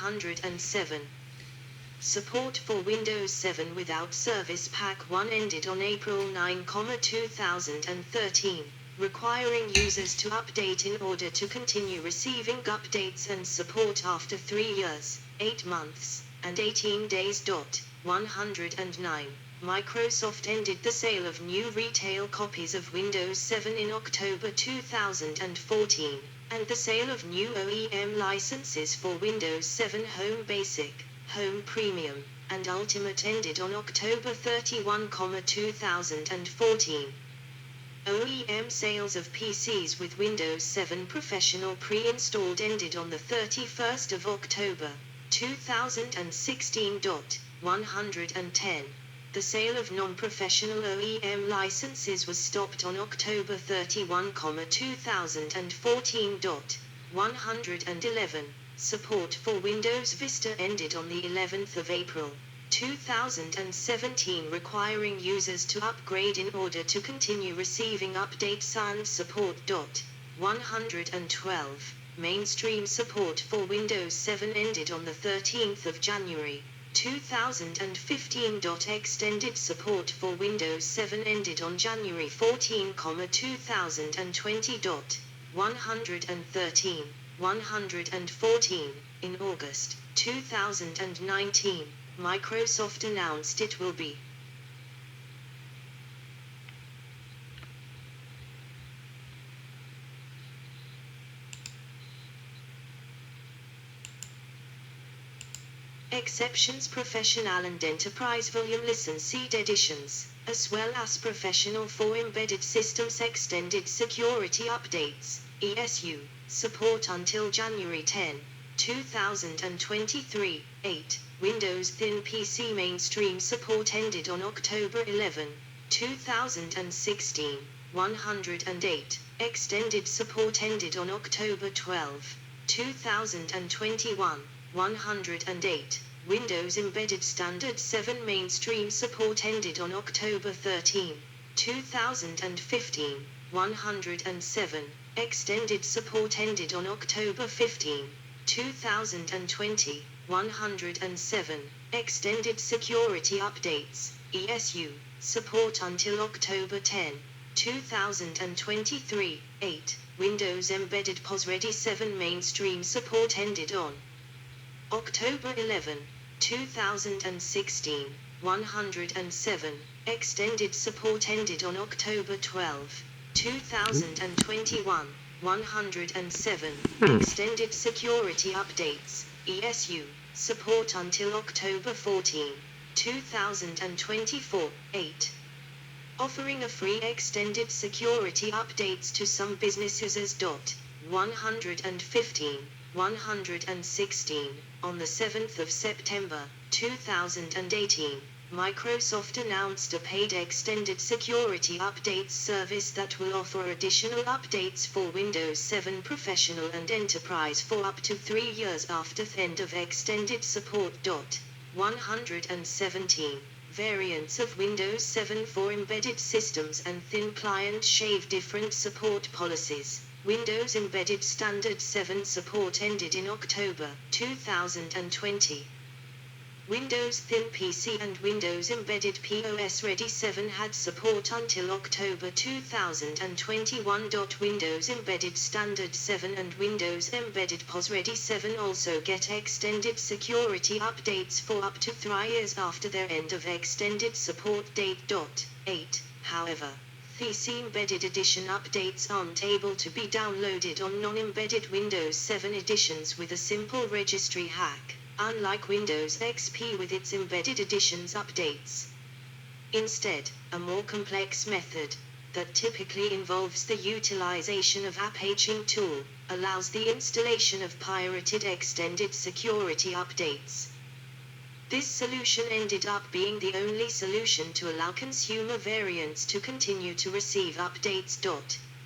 107. Support for Windows 7 without Service Pack 1 ended on April 9, 2013, requiring users to update in order to continue receiving updates and support after 3 years, 8 months, and 18 days. 109. Microsoft ended the sale of new retail copies of Windows 7 in October 2014, and the sale of new OEM licenses for Windows 7 Home Basic, Home Premium, and Ultimate ended on October 31, 2014. OEM sales of PCs with Windows 7 Professional pre-installed ended on the 31st of October, 2016. 110. The sale of non-professional OEM licenses was stopped on October 31, 2014. 111. Support for Windows Vista ended on the 11th of April, 2017, requiring users to upgrade in order to continue receiving updates and support. 112. Mainstream support for Windows 7 ended on the 13th of January, 2015. Extended support for Windows 7 ended on January 14, 2020. 113. 114. In August 2019, Microsoft announced it will be Exceptions Professional and Enterprise Volume Licensed Editions, as well as Professional for Embedded Systems Extended Security Updates, ESU, support until January 10, 2023. 8. Windows Thin PC mainstream support ended on October 11, 2016. 108. Extended support ended on October 12, 2021. 108. Windows Embedded Standard 7 mainstream support ended on October 13, 2015. 107. Extended support ended on October 15, 2020. 107. Extended Security Updates, ESU, support until October 10, 2023. 8. Windows Embedded POS-Ready 7 mainstream support ended on October 11, 2016. 107. Extended support ended on October 12, 2021. 107. Extended Security Updates, ESU, support until October 14, 2024. 8. Offering a free extended security updates to some businesses as. 115. 116. On the 7th of September, 2018, Microsoft announced a paid extended security updates service that will offer additional updates for Windows 7 Professional and Enterprise for up to 3 years after the end of extended support. 117. Variants of Windows 7 for embedded systems and thin client shave different support policies. Windows Embedded Standard 7 support ended in October 2020. Windows Thin PC and Windows Embedded POS-Ready 7 had support until October 2021. Windows Embedded Standard 7 and Windows Embedded POS-Ready 7 also get extended security updates for up to 3 years after their end of extended support date. 8. However, these Embedded Edition updates aren't able to be downloaded on non-embedded Windows 7 editions with a simple registry hack, unlike Windows XP with its Embedded Editions updates. Instead, a more complex method, that typically involves the utilization of App Haching tool, allows the installation of pirated extended security updates. This solution ended up being the only solution to allow consumer variants to continue to receive updates.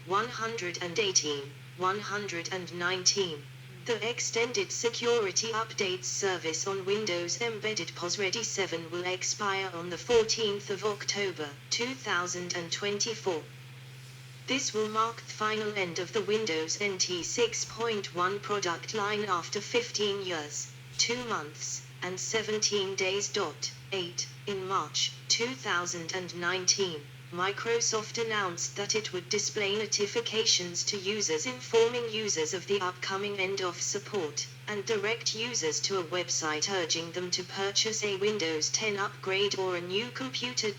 118. 119. The Extended Security Updates service on Windows Embedded POS-Ready 7 will expire on the 14th of October, 2024. This will mark the final end of the Windows NT 6.1 product line after 15 years. 2 months, and 17 days. 8. In March 2019, Microsoft announced that it would display notifications to users informing users of the upcoming end of support, and direct users to a website urging them to purchase a Windows 10 upgrade or a new computer.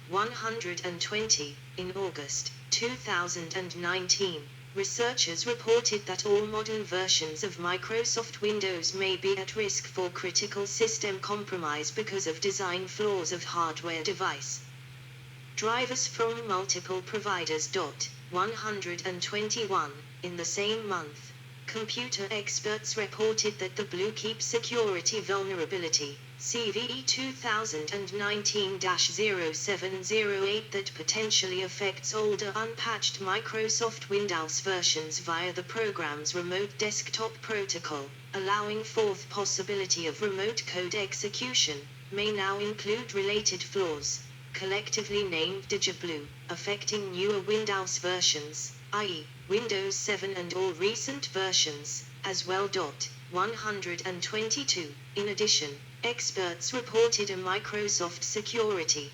120. In August 2019, researchers reported that all modern versions of Microsoft Windows may be at risk for critical system compromise because of design flaws of hardware device. Drivers from multiple providers. 121. In the same month, computer experts reported that the Bluekeep security vulnerability, CVE 2019-0708, that potentially affects older unpatched Microsoft Windows versions via the program's remote desktop protocol, allowing fourth possibility of remote code execution, may now include related flaws, collectively named DigiBlue, affecting newer Windows versions, i.e., Windows 7 and all recent versions, as well. 122. In addition, experts reported a Microsoft security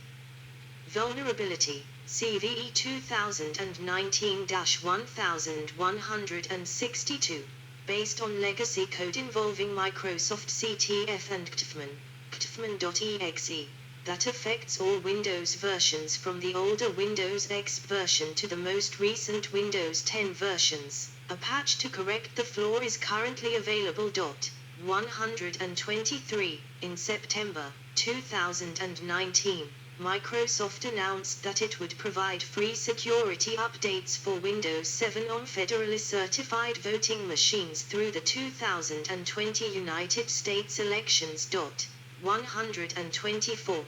vulnerability, CVE 2019-1162, based on legacy code involving Microsoft CTF and CTFMan.exe, that affects all Windows versions from the older Windows X version to the most recent Windows 10 versions. A patch to correct the flaw is currently available. 123. In September 2019, Microsoft announced that it would provide free security updates for Windows 7 on federally certified voting machines through the 2020 United States elections. 124.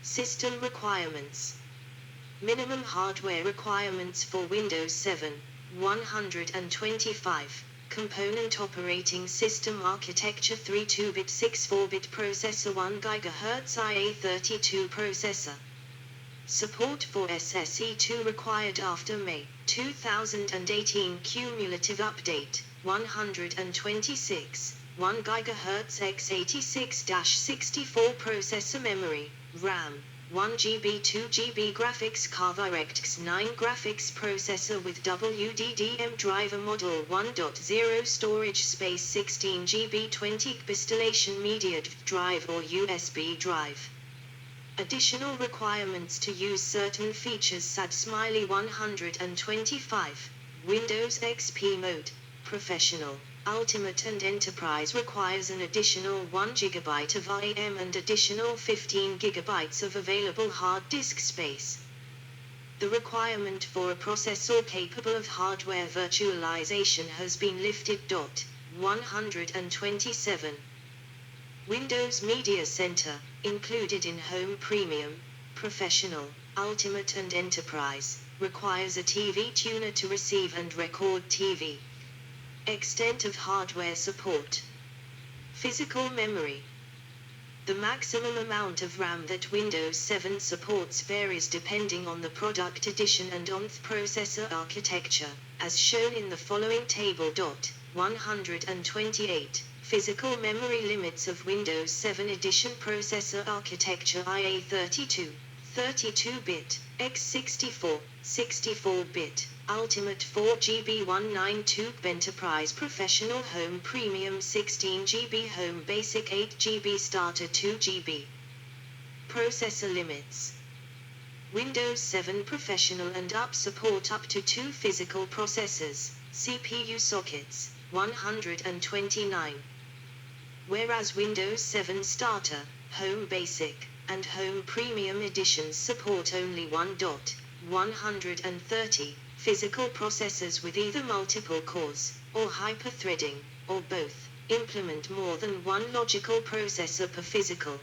System requirements. Minimum hardware requirements for Windows 7. 125. Component operating system architecture: 32-bit 64-bit processor, 1 GHz IA32 processor. Support for SSE2 required after May 2018 cumulative update. 126. 1 GHz x86-64 processor memory, RAM, 1 GB 2 GB graphics card, DirectX 9 graphics processor with WDDM driver, model 1.0 storage space, 16 GB 20 GB installation media drive or USB drive. Additional requirements to use certain features: SAD Smiley. 125. Windows XP mode, Professional, Ultimate and Enterprise requires an additional 1 GB of RAM and additional 15 GB of available hard disk space. The requirement for a processor capable of hardware virtualization has been lifted. 127. Windows Media Center, included in Home Premium, Professional, Ultimate and Enterprise, requires a TV tuner to receive and record TV. Extent of hardware support. Physical memory. The maximum amount of RAM that Windows 7 supports varies depending on the product edition and on the processor architecture, as shown in the following table. 128. Physical memory limits of Windows 7 edition processor architecture: IA32, 32-bit, x64, 64-bit, Ultimate 4 GB 192, Enterprise Professional Home Premium 16 GB, Home Basic 8 GB, Starter 2 GB. Processor limits. Windows 7 Professional and Up support up to 2 physical processors, CPU sockets, 129. Whereas Windows 7 Starter, Home Basic, and Home Premium editions support only 130 physical processors with either multiple cores, or hyper-threading, or both. Implement more than one logical processor per physical.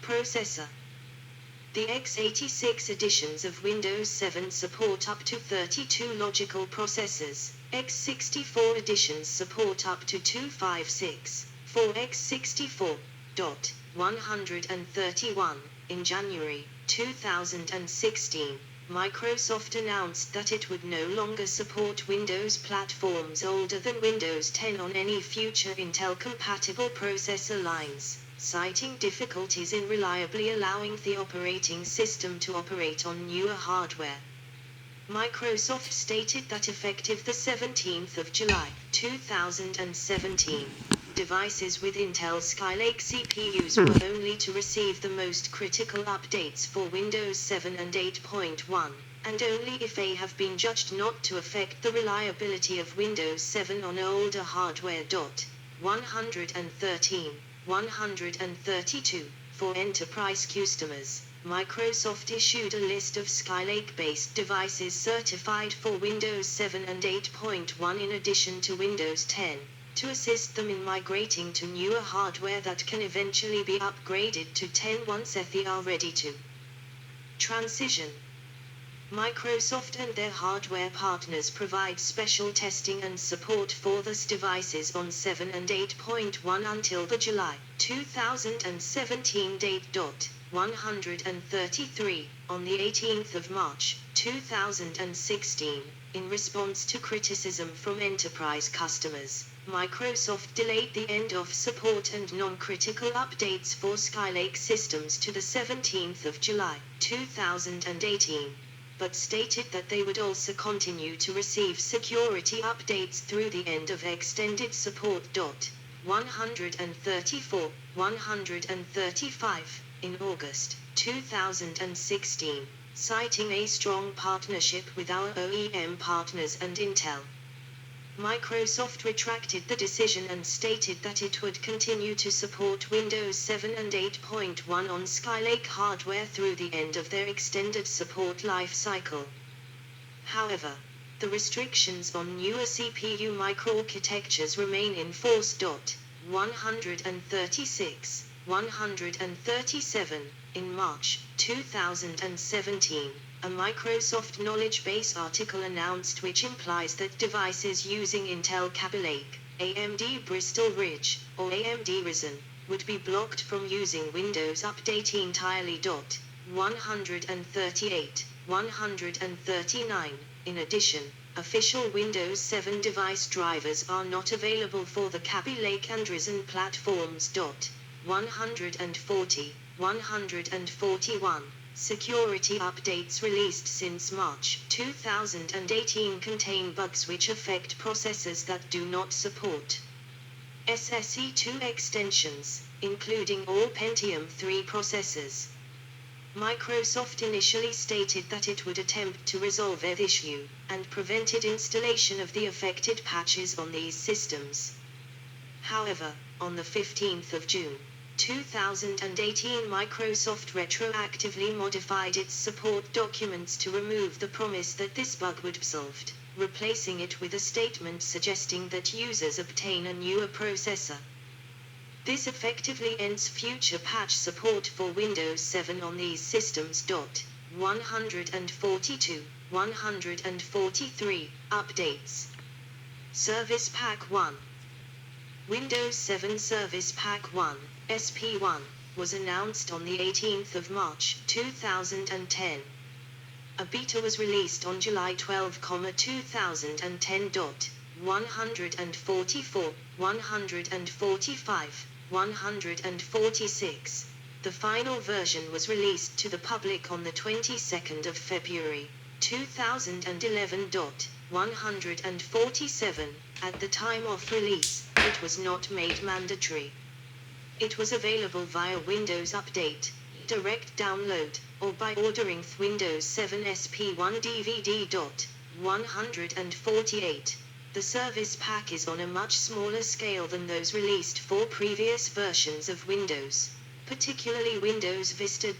Processor. The x86 editions of Windows 7 support up to 32 logical processors, x64 editions support up to 256 for x64.131. In January 2016, Microsoft announced that it would no longer support Windows platforms older than Windows 10 on any future Intel-compatible processor lines, citing difficulties in reliably allowing the operating system to operate on newer hardware. Microsoft stated that effective the 17th of July 2017, devices with Intel Skylake CPUs were only to receive the most critical updates for Windows 7 and 8.1, and only if they have been judged not to affect the reliability of Windows 7 on older hardware. 113, 132, for enterprise customers. Microsoft issued a list of Skylake-based devices certified for Windows 7 and 8.1 in addition to Windows 10, to assist them in migrating to newer hardware that can eventually be upgraded to 10 once they are ready to transition. Microsoft and their hardware partners provide special testing and support for these devices on 7 and 8.1 until the July 2017 date. 133, on the 18th of March 2016, in response to criticism from enterprise customers, Microsoft delayed the end of support and non-critical updates for Skylake systems to the 17th of July 2018, but stated that they would also continue to receive security updates through the end of extended support. 134, 135, in August 2016, citing a strong partnership with our OEM partners and Intel. Microsoft retracted the decision and stated that it would continue to support Windows 7 and 8.1 on Skylake hardware through the end of their extended support life cycle. However, the restrictions on newer CPU microarchitectures remain in force. 136, 137, in March 2017, a Microsoft knowledge base article announced which implies that devices using Intel Kaby Lake, AMD Bristol Ridge, or AMD Ryzen, would be blocked from using Windows Update entirely. 138, 139, in addition, official Windows 7 device drivers are not available for the Kaby Lake and Ryzen platforms. 140, 141, security updates released since March 2018 contain bugs which affect processors that do not support SSE2 extensions, including all Pentium 3 processors. Microsoft initially stated that it would attempt to resolve the issue, and prevented installation of the affected patches on these systems. However, on the 15th of June 2018, Microsoft retroactively modified its support documents to remove the promise that this bug would be solved, replacing it with a statement suggesting that users obtain a newer processor. This effectively ends future patch support for Windows 7 on these systems. 142, 143, updates. Service Pack 1. Windows 7 Service Pack 1, SP1, was announced on the 18th of March 2010. A beta was released on July 12, 2010. 144, 145, 146. The final version was released to the public on the 22nd of February 2011. 147. At the time of release, it was not made mandatory. It was available via Windows Update, direct download, or by ordering Windows 7 SP1 DVD. 148. The service pack is on a much smaller scale than those released for previous versions of Windows, particularly Windows Vista.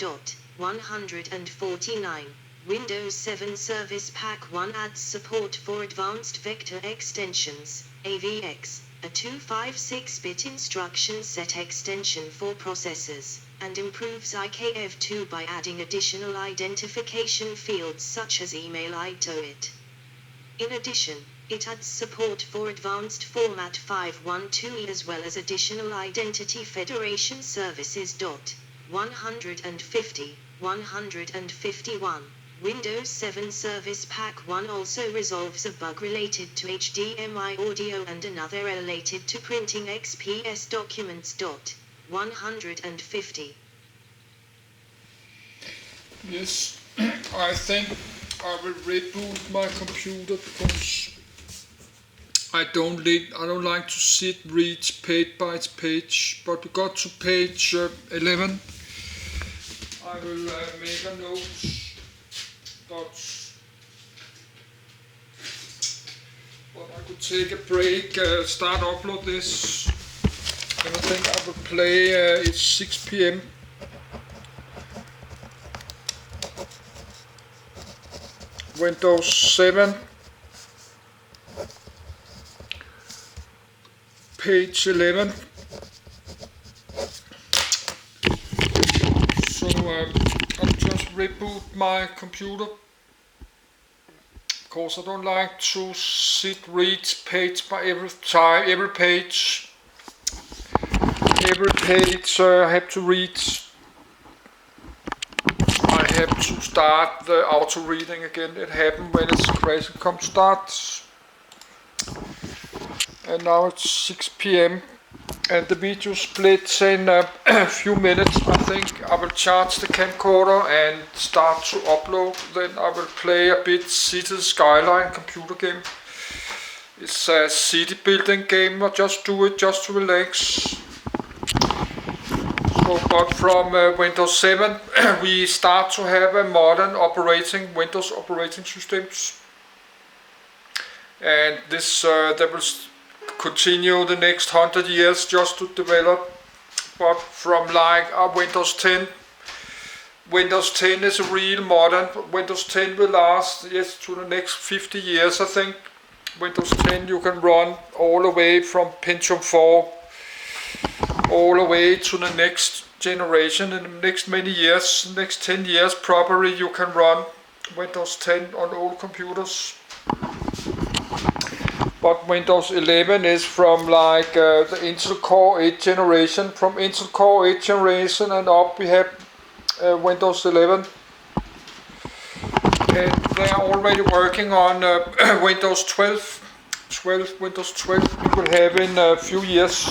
149. Windows 7 Service Pack 1 adds support for Advanced Vector Extensions, AVX, a 256-bit instruction set extension for processors, and improves IKEv2 by adding additional identification fields such as email ID to it. In addition, It adds support for advanced format 512 as well as additional identity federation services. 150, 151. Windows 7 Service Pack 1 also resolves a bug related to HDMI audio and another related to printing XPS documents. 150. Yes, I think I will reboot my computer because I don't like to read page by page, but we got to page 11. I will make a note. But I could take a break, start upload this, and I think I will play, it's 6 p.m. Windows 7, page 11. So I'll just reboot my computer because I don't like to read page by every page. Every page I have to read. I have to start the auto reading again. It happened when it's crazy. Come start. And now it's 6 p.m. and the video splits in a few minutes. I think I will charge the camcorder and start to upload. Then I will play a bit Cities Skyline computer game. It's a city building game. I just do it just to relax. So, but from Windows 7 we start to have a modern Windows operating systems. And this they will continue the next 100 years just to develop. But from like Windows 10 is a real modern. Windows 10 will last to the next 50 years, I think. Windows 10 you can run all the way from Pentium 4 all the way to the next generation. In the next many years, next 10 years probably, you can run Windows 10 on old computers. But Windows 11 is from like the Intel Core 8 generation. From Intel Core 8 generation and up we have Windows 11. And they are already working on Windows 12. Windows 12 we will have in a few years.